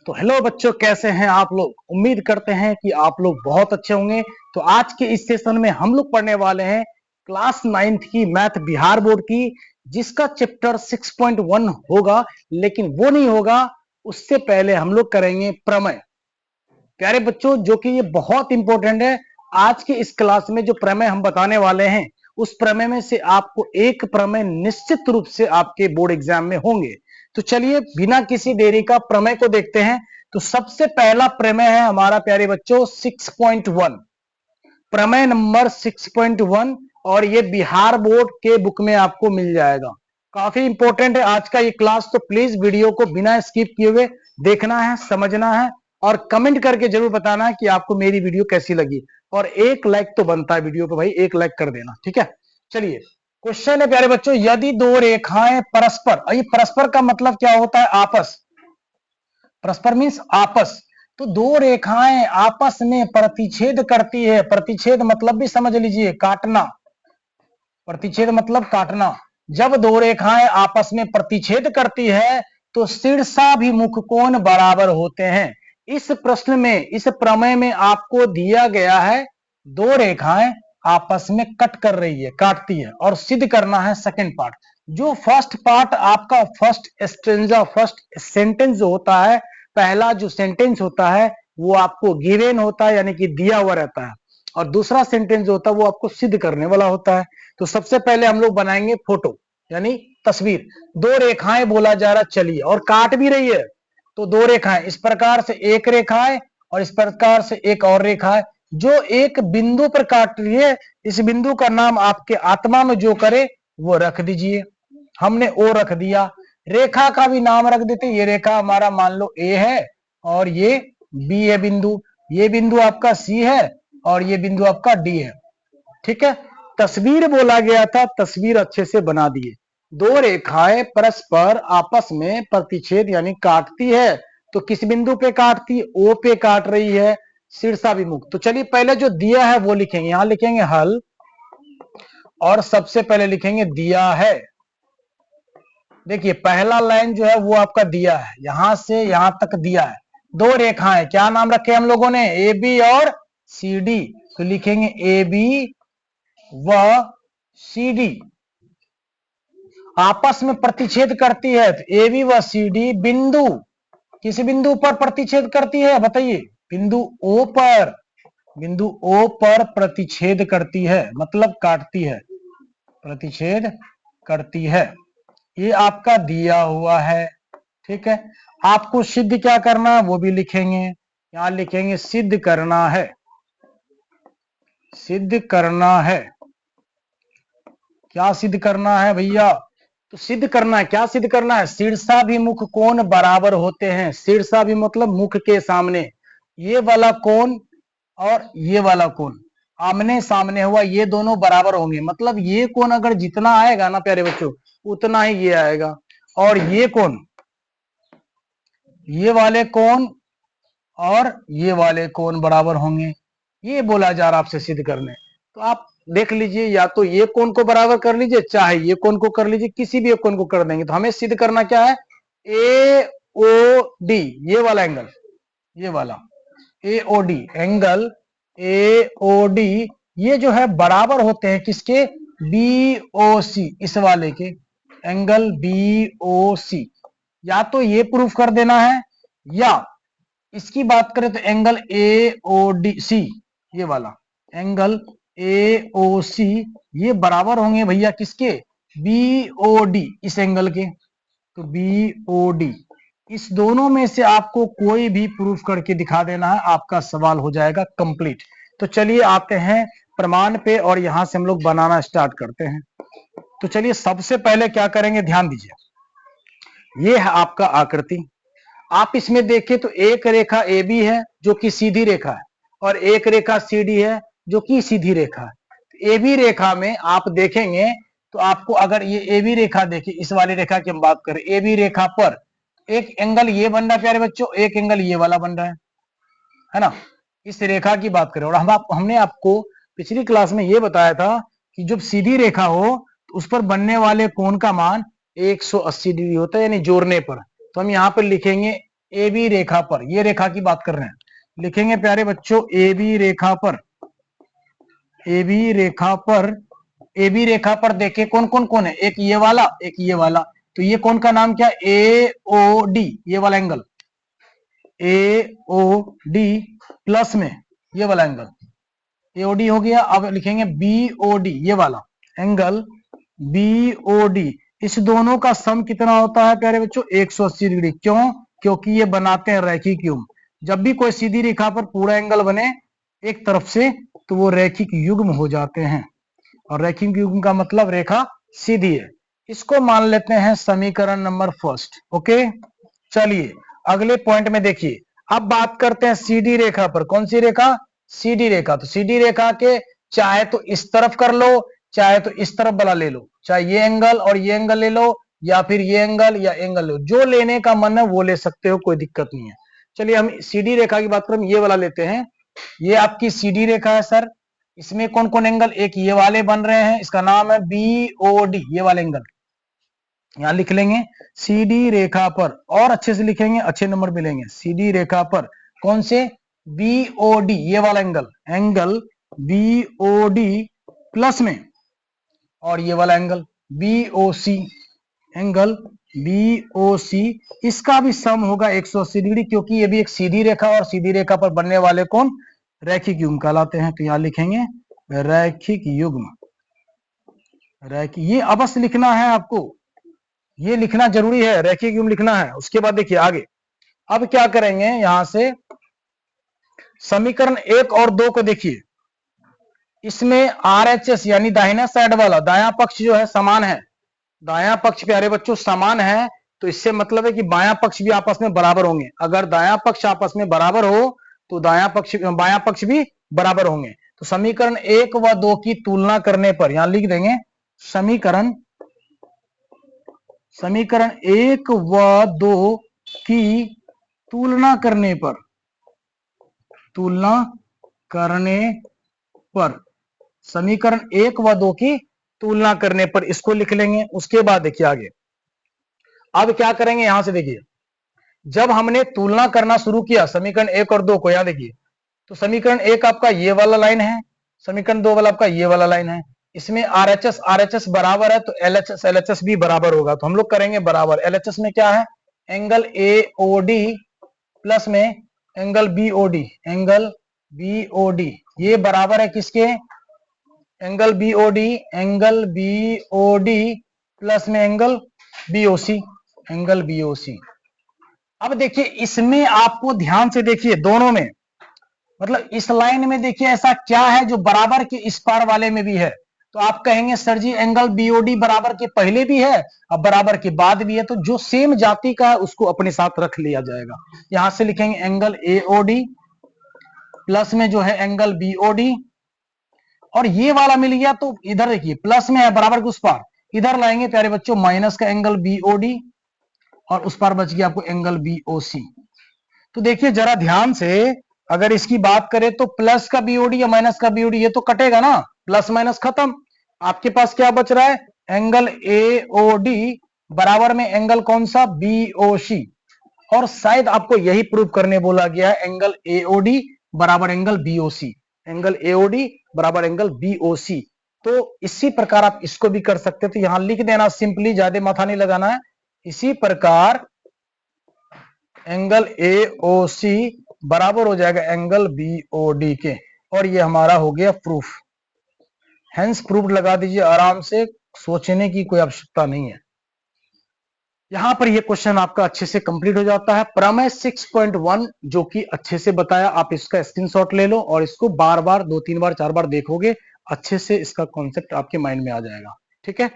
तो हेलो बच्चों, कैसे हैं आप लोग। उम्मीद करते हैं कि आप लोग बहुत अच्छे होंगे। तो आज के इस सेशन में हम लोग पढ़ने वाले हैं क्लास 9th की मैथ बिहार बोर्ड की, जिसका चैप्टर 6.1 होगा। लेकिन वो नहीं होगा, उससे पहले हम लोग करेंगे प्रमेय। प्यारे बच्चों, जो कि ये बहुत इंपॉर्टेंट है। आज के इस क्लास में जो प्रमेय हम बताने वाले हैं, उस प्रमेय में से आपको एक प्रमेय निश्चित रूप से आपके बोर्ड एग्जाम में होंगे। तो चलिए बिना किसी देरी का प्रमेय को देखते हैं। तो सबसे पहला प्रमेय है हमारा प्यारे बच्चों 6.1, प्रमेय नंबर 6.1, और ये बिहार बोर्ड के बुक में आपको मिल जाएगा। काफी इंपॉर्टेंट है आज का ये क्लास, तो प्लीज वीडियो को बिना स्किप किए हुए देखना है, समझना है, और कमेंट करके जरूर बताना है कि आपको मेरी वीडियो कैसी लगी। और एक लाइक तो बनता है वीडियो को भाई, एक लाइक कर देना, ठीक है। चलिए क्वेश्चन है प्यारे बच्चों, यदि दो रेखाएं परस्पर, ये परस्पर का मतलब क्या होता है? आपस। परस्पर मीन्स आपस। तो दो रेखाएं आपस में प्रतिच्छेद करती है। प्रतिच्छेद मतलब भी समझ लीजिए, काटना। प्रतिच्छेद मतलब काटना। जब दो रेखाएं आपस में प्रतिच्छेद करती है तो शीर्षाभिमुख कोण बराबर होते हैं। इस प्रश्न में, इस प्रमेय में आपको दिया गया है दो रेखाएं आपस में कट कर रही है, काटती है, और सिद्ध करना है सेकंड पार्ट। जो फर्स्ट पार्ट आपका फर्स्ट स्ट्रेंजा, फर्स्ट सेंटेंस जो होता है, पहला जो सेंटेंस होता है वो आपको गिवन होता है, यानी कि दिया हुआ रहता है, और दूसरा सेंटेंस जो होता है वो आपको सिद्ध करने वाला होता है। तो सबसे पहले हम लोग बनाएंगे फोटो, यानी तस्वीर। दो रेखाएं बोला जा रहा, चलिए, और काट भी रही है। तो दो रेखाएं, इस प्रकार से एक रेखा है और इस प्रकार से एक और रेखा है, जो एक बिंदु पर काट रही है। इस बिंदु का नाम आपके आत्मा में जो करे वो रख दीजिए। हमने ओ रख दिया। रेखा का भी नाम रख देते, ये रेखा हमारा मान लो ए है और ये बी है बिंदु, ये बिंदु आपका सी है और ये बिंदु आपका डी है, ठीक है। तस्वीर बोला गया था, तस्वीर अच्छे से बना दिए। दो रेखाएं परस्पर आपस में प्रतिच्छेद यानी काटती है, तो किस बिंदु पे काटती? ओ पे काट रही है, शीर्षाभिमुख। तो चलिए पहले जो दिया है वो लिखेंगे, यहां लिखेंगे हल, और सबसे पहले लिखेंगे दिया है। देखिए पहला लाइन जो है वो आपका दिया है, यहां से यहां तक दिया है। दो रेखाएं, क्या नाम रखे हम लोगों ने? ए बी और सी डी। तो लिखेंगे ए बी व सी डी आपस में प्रतिच्छेद करती है। तो ए बी व सी डी बिंदु, किस बिंदु पर प्रतिच्छेद करती है बताइए? बिंदु ओ पर। बिंदु ओ पर प्रतिच्छेद करती है, मतलब काटती है, प्रतिच्छेद करती है। ये आपका दिया हुआ है, ठीक है। आपको सिद्ध क्या करना है वो भी लिखेंगे, यहां लिखेंगे सिद्ध करना है। सिद्ध करना है, क्या सिद्ध करना है भैया? तो सिद्ध करना है, क्या सिद्ध करना है? शीर्षाभिमुख कोण बराबर होते हैं। शीर्षाभिमुख मतलब मुख के सामने, ये वाला कोण और ये वाला कोण आमने सामने हुआ, ये दोनों बराबर होंगे। मतलब ये कोण अगर जितना आएगा ना प्यारे बच्चों, उतना ही ये आएगा। और ये कोण, ये वाले कोण और ये वाले कोण बराबर होंगे। ये बोला जा रहा आपसे सिद्ध करने। तो आप देख लीजिए, या तो ये कोण को बराबर कर लीजिए, चाहे ये कोण को कर लीजिए, किसी भी एक कोण को कर देंगे। तो हमें सिद्ध करना क्या है? ए ओ डी, ये वाला एंगल, ये वाला ए O D angle, A O D, ये जो है बराबर होते हैं किसके? बी ओ सी, इस वाले के, एंगल बी ओ सी। या तो ये प्रूफ कर देना है, या इसकी बात करें तो angle A O D C, ये वाला एंगल ए ओ सी, ये बराबर होंगे भैया किसके? बी ओ डी, इस एंगल के। तो बी ओ डी, इस दोनों में से आपको कोई भी प्रूफ करके दिखा देना है, आपका सवाल हो जाएगा कंप्लीट। तो चलिए आते हैं प्रमाण पे, और यहां से हम लोग बनाना स्टार्ट करते हैं। तो चलिए सबसे पहले क्या करेंगे, ध्यान दीजिए। ये है आपका आकृति। आप इसमें देखें तो एक रेखा ए बी है जो कि सीधी रेखा है, और एक रेखा सी डी है जो कि सीधी रेखा है। ए बी रेखा में आप देखेंगे तो आपको, अगर ये ए बी रेखा देखिए, इस वाली रेखा की हम बात करें, ए बी रेखा पर एक एंगल ये बन रहा है प्यारे बच्चों, एक एंगल ये वाला बन रहा है ना। इस रेखा की बात करें, और हमने आपको पिछली क्लास में ये बताया था कि जब सीधी रेखा हो तो उस पर बनने वाले कोण का मान 180 डिग्री होता है, यानी जोड़ने पर। तो हम यहाँ पर लिखेंगे ए बी रेखा पर, ये रेखा की बात कर रहे हैं, लिखेंगे प्यारे बच्चों ए बी रेखा पर, ए बी रेखा पर, ए बी रेखा पर देखिए कौन कौन कौन है, एक ये वाला एक ये वाला, तो ये कौन का नाम क्या, ए ओ डी, ये वाला angle A O D plus में ये वाला एंगल ए ओ डी हो गया। अब लिखेंगे बी ओ डी, ये वाला एंगल बी ओ डी, इस दोनों का सम कितना होता है प्यारे बच्चों, 180 डिग्री। क्यों, क्योंकि ये बनाते हैं रैखिक युग्म। जब भी कोई सीधी रेखा पर पूरा एंगल बने एक तरफ से तो वो रैखिक युग्म हो जाते हैं, और रैखिक युग्म का मतलब रेखा सीधी है। इसको मान लेते हैं समीकरण नंबर फर्स्ट। ओके, चलिए अगले पॉइंट में देखिए, अब बात करते हैं सीधी रेखा पर। कौन सी रेखा, सीधी रेखा। तो सीधी रेखा के चाहे तो इस तरफ कर लो, चाहे तो इस तरफ वाला ले लो, चाहे ये एंगल और ये एंगल ले लो, या फिर ये एंगल या एंगल लो, जो लेने का मन है वो ले सकते हो, कोई दिक्कत नहीं है। चलिए हम सीधी रेखा की बात करें, ये वाला लेते हैं, ये आपकी सीधी रेखा है सर, इसमें कौन कौन एंगल, एक ये वाले बन रहे हैं, इसका नाम है बी ओ डी, ये वाले एंगल यहां लिख लेंगे। सीधी रेखा पर, और अच्छे से लिखेंगे, अच्छे नंबर मिलेंगे। सीधी रेखा पर कौन से, बी ओ डी, ये वाला angle, angle B O D plus में, और ये वाला angle B O C, angle B O C, इसका भी सम होगा 180 डिग्री, क्योंकि ये भी एक सीधी रेखा, और सीधी रेखा पर बनने वाले कौन, रैखिक युग्म कहलाते हैं। तो यहां लिखेंगे रैखिक युग्म, रैखिक, ये अवश्य लिखना है आपको, ये लिखना जरूरी है, रैखिक युग्म लिखना है। उसके बाद देखिए आगे, अब क्या करेंगे, यहां से समीकरण 1 और 2 को देखिए, इसमें आर एच एस यानी दाहिना साइड वाला, दायां पक्ष जो है समान है, दायां पक्ष प्यारे बच्चों समान है, तो इससे मतलब है कि बायां पक्ष भी आपस में बराबर होंगे। अगर दायां पक्ष आपस में बराबर हो तो दायां पक्ष बायां पक्ष भी बराबर होंगे। तो समीकरण 1 व 2 की तुलना करने पर, यहां लिख देंगे समीकरण 1 व 2 की तुलना करने पर, समीकरण 1 व 2 की तुलना करने पर इसको लिख लेंगे। उसके बाद देखिए आगे, अब क्या करेंगे, यहां से देखिए, जब हमने तुलना करना शुरू किया समीकरण 1 और 2 को, यहां देखिए, तो समीकरण 1 आपका ये वाला लाइन है, समीकरण 2 वाला आपका ये वाला लाइन है, इसमें आरएचएस बराबर है, तो एलएचएस भी बराबर होगा। तो हम लोग करेंगे बराबर, एलएचएस में क्या है, angle A O D plus में angle B O D, angle B O D, ये बराबर है किसके, angle B O D, angle B O D plus में angle B O C, angle B O C. अब देखिए इसमें आपको ध्यान से देखिए, दोनों में मतलब इस लाइन में देखिए ऐसा क्या है जो बराबर के इस पार वाले में भी है। तो आप कहेंगे सर जी एंगल बीओडी बराबर के पहले भी है और बराबर के बाद भी है, तो जो सेम जाति का है उसको अपने साथ रख लिया जाएगा। यहां से लिखेंगे एंगल एओडी प्लस में जो है एंगल बीओडी, और ये वाला मिल गया तो इधर देखिए प्लस में है बराबर के उस पार, इधर लाएंगे प्यारे बच्चों माइनस का एंगल बीओडी, और उस पार बच गया आपको एंगल बीओसी। तो देखिए जरा ध्यान से, अगर इसकी बात करें तो प्लस का बीओडी या माइनस का बीओडी ये तो कटेगा ना, प्लस माइनस खत्म, आपके पास क्या बच रहा है, एंगल एओडी बराबर में एंगल कौन सा, बीओसी। और शायद आपको यही प्रूव करने बोला गया है, एंगल एओडी बराबर एंगल बीओसी, एंगल एओडी बराबर एंगल बीओसी। तो इसी प्रकार आप इसको भी कर सकते हैं, तो यहां लिख देना सिंपली, ज्यादा माथा नहीं लगाना है। इसी प्रकार एंगल एओसी बराबर हो जाएगा एंगल बीओडी के, और ये हमारा हो गया प्रूफ। हेंस प्रूफ लगा दीजिए आराम से, सोचने की कोई आवश्यकता नहीं है। यहां पर ये क्वेश्चन आपका अच्छे से कंप्लीट हो जाता है। प्रमेय 6.1 जो कि अच्छे से बताया, आप इसका स्क्रीनशॉट ले लो और इसको बार बार 2-3 बार 4 बार देखोगे, अच्छे से इसका कॉन्सेप्ट आपके माइंड में आ जाएगा। ठीक है।